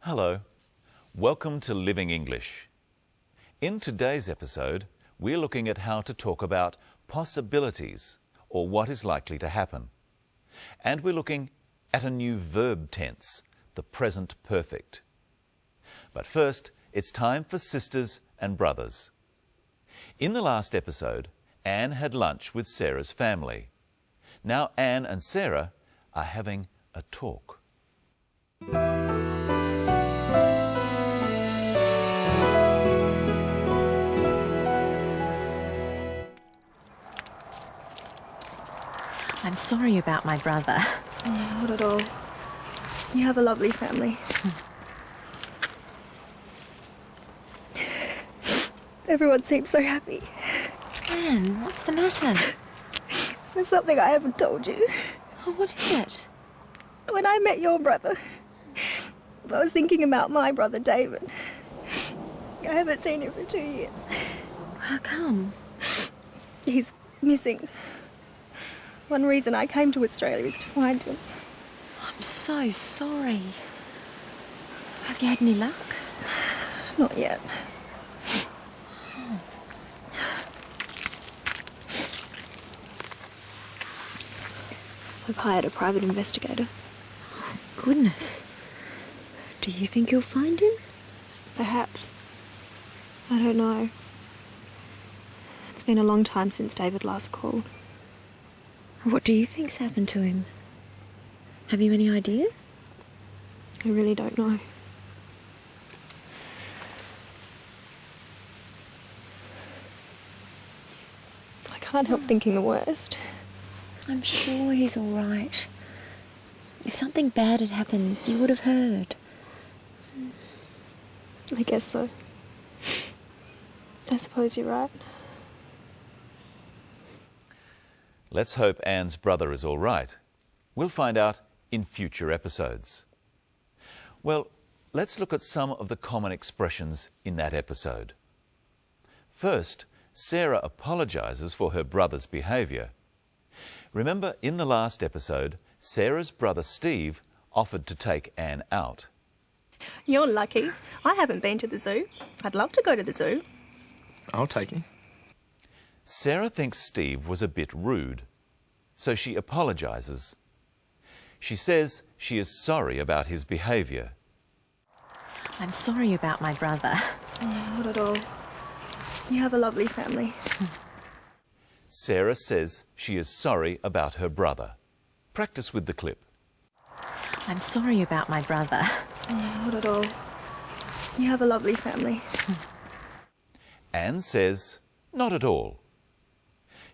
Hello, welcome to Living English. In today's episode, we're looking at how to talk about possibilities or what is likely to happen. And we're looking at a new verb tense, the present perfect. But first, it's time for sisters and brothers. In the last episode, Anne had lunch with Sarah's family. Now Anne and Sarah are having a talk. I'm sorry about my brother. Not at all. You have a lovely family. Everyone seems so happy. Anne, what's the matter? There's something I haven't told you. Oh, what is it? When I met your brother, I was thinking about my brother David. I haven't seen him for 2 years. How come? He's missing. One reason I came to Australia is to find him. I'm so sorry. Have you had any luck? Not yet. I've hired a private investigator. Goodness. Do you think you'll find him? Perhaps. I don't know. It's been a long time since David last called. What do you think's happened to him? Have you any idea? I really don't know. I can't help thinking the worst. I'm sure he's all right. If something bad had happened, you would have heard. I guess so. I suppose you're right. Let's hope Anne's brother is all right. We'll find out in future episodes. Well, let's look at some of the common expressions in that episode. First, Sarah apologizes for her brother's behavior. Remember, in the last episode, Sarah's brother Steve offered to take Anne out. You're lucky. I haven't been to the zoo. I'd love to go to the zoo. I'll take him. Sarah thinks Steve was a bit rude, so she apologizes. She says she is sorry about his behavior. I'm sorry about my brother. Not at all. You have a lovely family. Sarah says she is sorry about her brother. Practice with the clip. I'm sorry about my brother. Not at all. You have a lovely family. Anne says, not at all.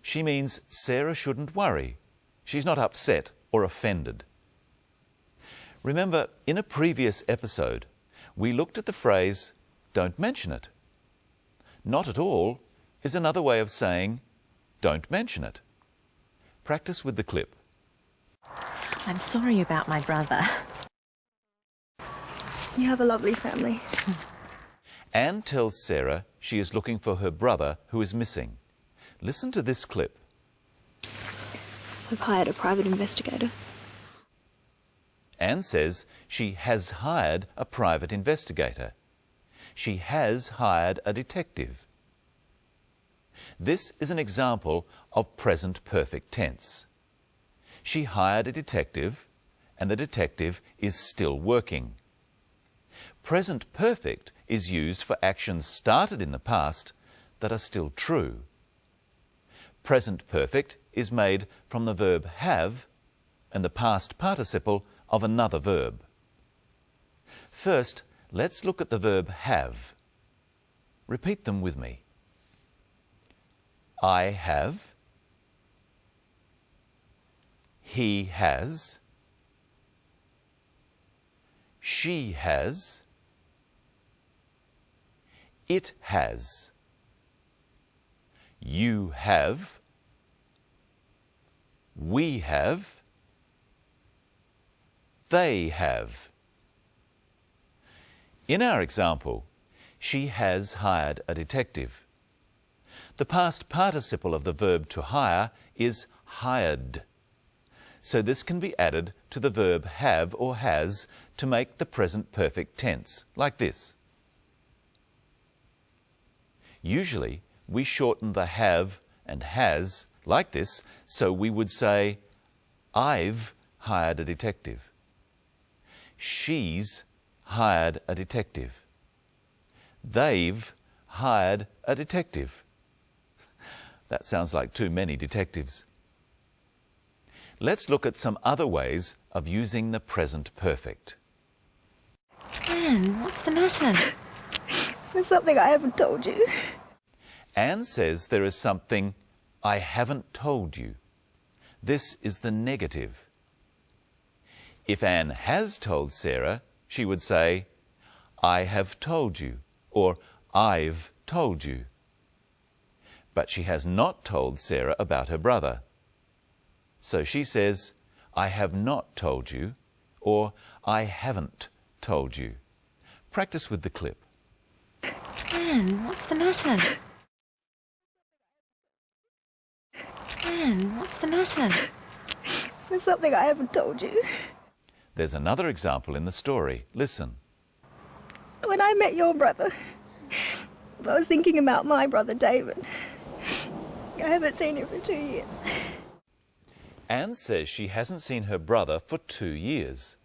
She means Sarah shouldn't worry. She's not upset or offended. Remember, in a previous episode, we looked at the phrase, don't mention it. Not at all is another way of saying, don't mention it. Practice with the clip. I'm sorry about my brother. You have a lovely family. Anne tells Sarah she is looking for her brother who is missing. Listen to this clip. I've hired a private investigator. Anne says she has hired a private investigator. She has hired a detective. This is an example of present perfect tense. She hired a detective, and the detective is still working. Present perfect is used for actions started in the past that are still true. Present perfect is made from the verb have and the past participle of another verb. First, let's look at the verb have. Repeat them with me. I have. He has. She has. It has. You have. We have. They have. In our example, she has hired a detective. The past participle of the verb to hire is hired. So this can be added to the verb have or has to make the present perfect tense, like this. Usually, we shorten the have and has like this, so we would say, I've hired a detective. She's hired a detective. They've hired a detective. That sounds like too many detectives. Let's look at some other ways of using the present perfect. Anne, what's the matter? There's something I haven't told you. Anne says there is something I haven't told you. This is the negative. If Anne has told Sarah, she would say, I have told you, or I've told you. But she has not told Sarah about her brother. So she says, I have not told you, or I haven't told you. Practice with the clip. Anne, what's the matter? Anne, what's the matter? There's something I haven't told you. There's another example in the story. Listen. When I met your brother, I was thinking about my brother David. I haven't seen him for 2 years. Anne says she hasn't seen her brother for 2 years.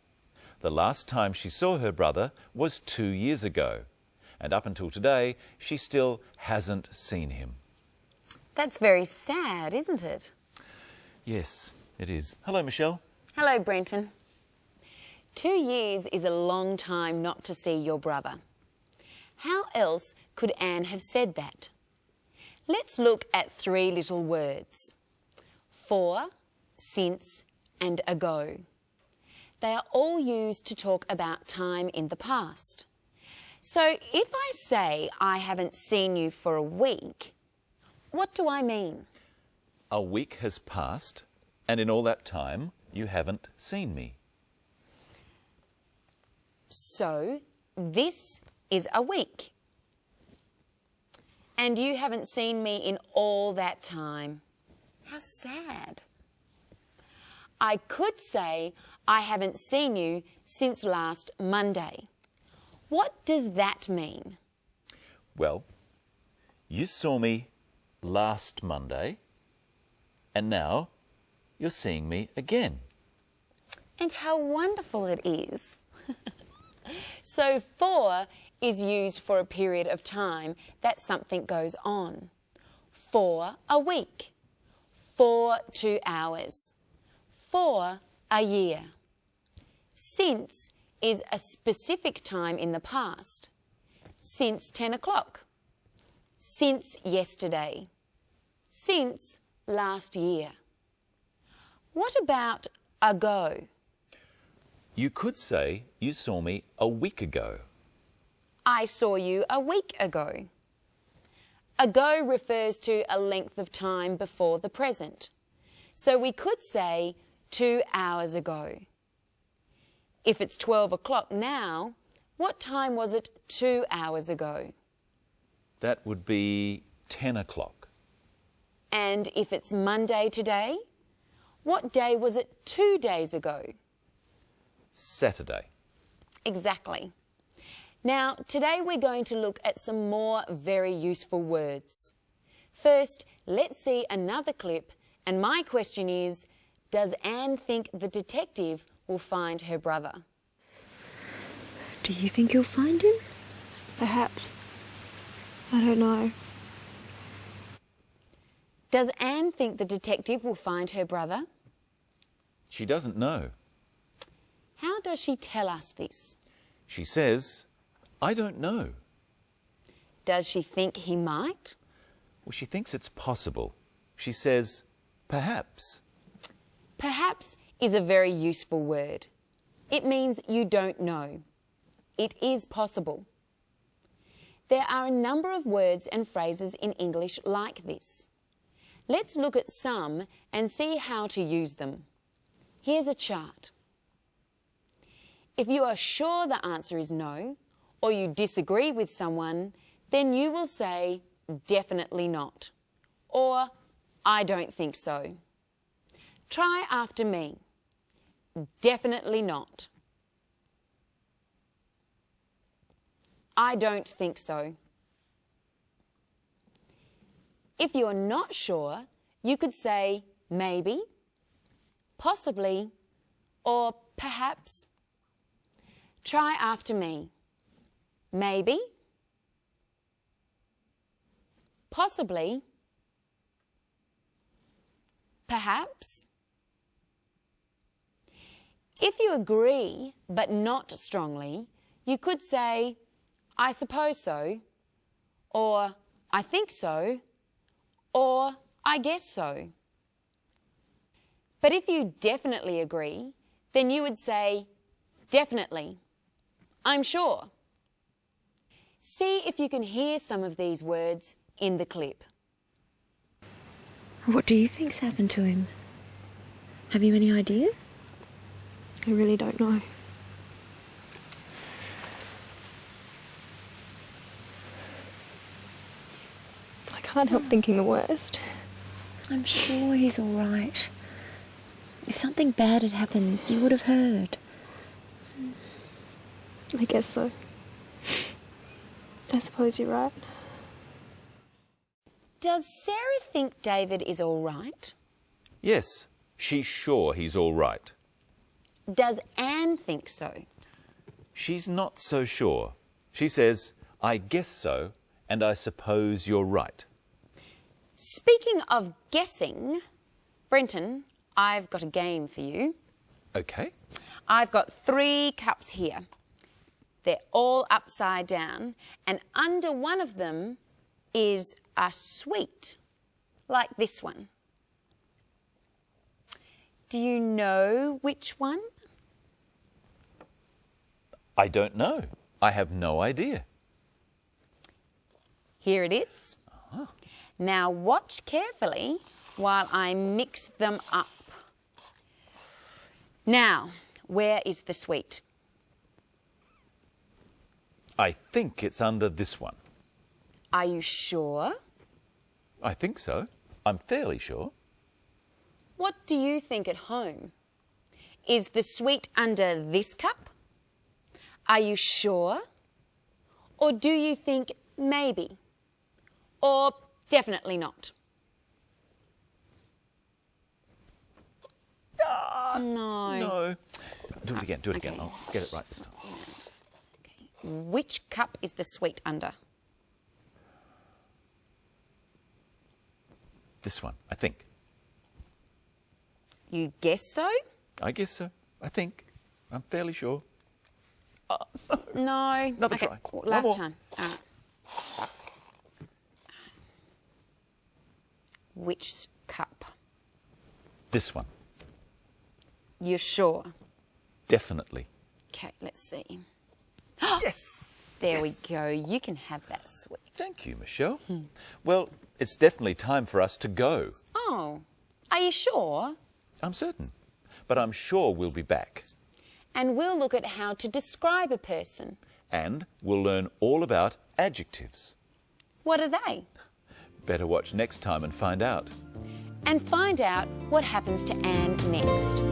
The last time she saw her brother was 2 years ago, and up until today, she still hasn't seen him. That's very sad, isn't it? Yes, it is. Hello, Michelle. Hello, Brenton. 2 years is a long time not to see your brother. How else could Anne have said that? Let's look at 3 little words. For, since, and ago. They are all used to talk about time in the past. So if I say I haven't seen you for a week, what do I mean? A week has passed, and in all that time, you haven't seen me. So this is a week. And you haven't seen me in all that time. How sad. I could say I haven't seen you since last Monday. What does that mean? Well, you saw me last Monday, and now you're seeing me again. And how wonderful it is. So for is used for a period of time that something goes on. For a week. For 2 hours. For a year. Since is a specific time in the past. Since 10 o'clock. Since yesterday. Since last year. What about ago? You could say you saw me a week ago. I saw you a week ago. Ago refers to a length of time before the present. So we could say 2 hours ago. If it's 12 o'clock now, what time was it 2 hours ago? That would be 10 o'clock. And if it's Monday today, what day was it 2 days ago? Saturday. Exactly. Now, today we're going to look at some more very useful words. First, let's see another clip, and my question is, does Anne think the detective will find her brother? Do you think you'll find him? Perhaps. I don't know. Does Anne think the detective will find her brother? She doesn't know. How does she tell us this? She says, I don't know. Does she think he might? Well, she thinks it's possible. She says, perhaps. Perhaps is a very useful word. It means you don't know. It is possible. There are a number of words and phrases in English like this. Let's look at some and see how to use them. Here's a chart. If you are sure the answer is no, or you disagree with someone, then you will say, definitely not, or I don't think so. Try after me. Definitely not. I don't think so. If you're not sure, you could say maybe, possibly, or perhaps. Try after me. Maybe, possibly, perhaps. If you agree, but not strongly, you could say, I suppose so, or I think so, or I guess so. But if you definitely agree, then you would say, definitely, I'm sure. See if you can hear some of these words in the clip. What do you think's happened to him? Have you any idea? I really don't know. I can't help thinking the worst. I'm sure he's all right. If something bad had happened, you would have heard. I guess so. I suppose you're right. Does Sarah think David is all right? Yes, she's sure he's all right. Does Anne think so? She's not so sure. She says, I guess so, and I suppose you're right. Speaking of guessing, Brenton, I've got a game for you. Okay. I've got 3 cups here. They're all upside down, and under one of them is a sweet, like this one. Do you know which one? I don't know. I have no idea. Here it is. Now watch carefully while I mix them up. Now, where is the sweet? I think it's under this one. Are you sure? I think so. I'm fairly sure. What do you think at home? Is the sweet under this cup? Are you sure? Or do you think maybe? Or definitely not? No. No. Do it again, do it again. I'll get it right this time. Okay. Which cup is the sweet under? This one, I think. You guess so? I guess so. I think. I'm fairly sure. No. Another okay. try. Well, One last more. time. All right. Which cup? This one. You're sure? Definitely. Okay, let's see. Yes! There Yes. we go. You can have that sweet. Thank you, Michelle. Well, it's definitely time for us to go. Oh, are you sure? I'm certain. But I'm sure we'll be back. And we'll look at how to describe a person. And we'll learn all about adjectives. What are they? Better watch next time and find out. And find out what happens to Anne next.